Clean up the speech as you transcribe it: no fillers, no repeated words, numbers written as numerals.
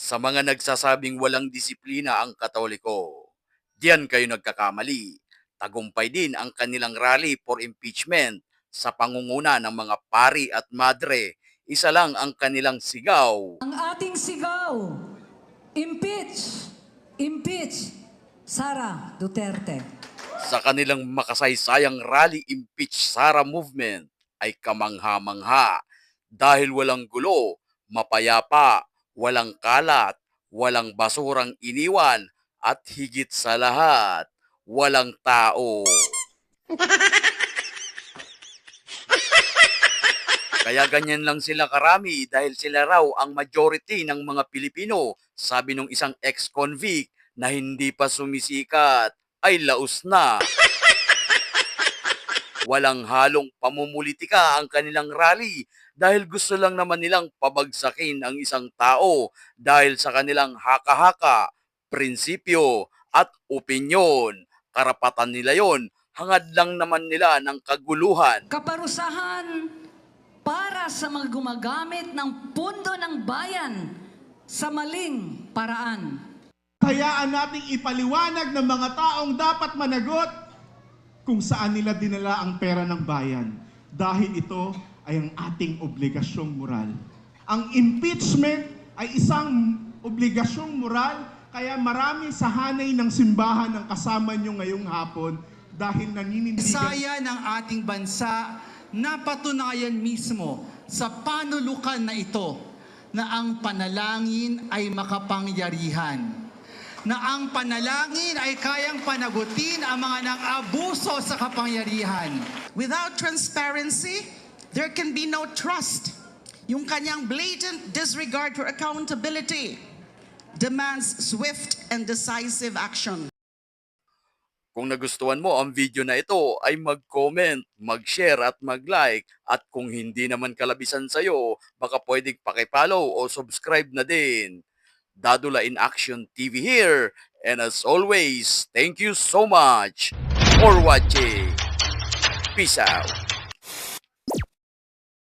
Sa mga nagsasabing walang disiplina ang Katoliko, diyan kayo nagkakamali. Tagumpay din ang kanilang rally for impeachment sa pangunguna ng mga pari at madre. Isa lang ang kanilang sigaw. Ang ating sigaw, impeach! Impeach! Sara Duterte. Sa kanilang makasaysayang rally impeach Sara movement ay kamangha-mangha dahil walang gulo, mapayapa, walang kalat, walang basurang iniwan at higit sa lahat, walang tao. Kaya ganyan lang sila karami dahil sila raw ang majority ng mga Pilipino, sabi nung isang ex-convict na hindi pa sumisikat ay laos na. Walang halong pamumulitika ang kanilang rally dahil gusto lang naman nilang pabagsakin ang isang tao dahil sa kanilang haka-haka, prinsipyo at opinyon. Karapatan nila yon, hangad lang naman nila ng kaguluhan. Kaparusahan para sa mga gumagamit ng pundo ng bayan sa maling paraan. Hayaan nating ipaliwanag ng mga taong dapat managot kung saan nila dinala ang pera ng bayan. Dahil ito ay ang ating obligasyong moral. Ang impeachment ay isang obligasyong moral, kaya marami sa hanay ng simbahan ang kasama nyo ngayong hapon dahil naninindigan. Saya ng ating bansa na patunayan mismo sa panulukan na ito na ang panalangin ay makapangyarihan, na ang panalangin ay kayang panagutin ang mga nang-abuso sa kapangyarihan. Without transparency, there can be no trust. Yung kanyang blatant disregard for accountability demands swift and decisive action. Kung nagustuhan mo ang video na ito ay mag-comment, mag-share at mag-like. At kung hindi naman kalabisan sa'yo, baka pwedeng pakipollow o subscribe na din. Dadula in Action TV here. And as always, thank you so much for watching. Peace out.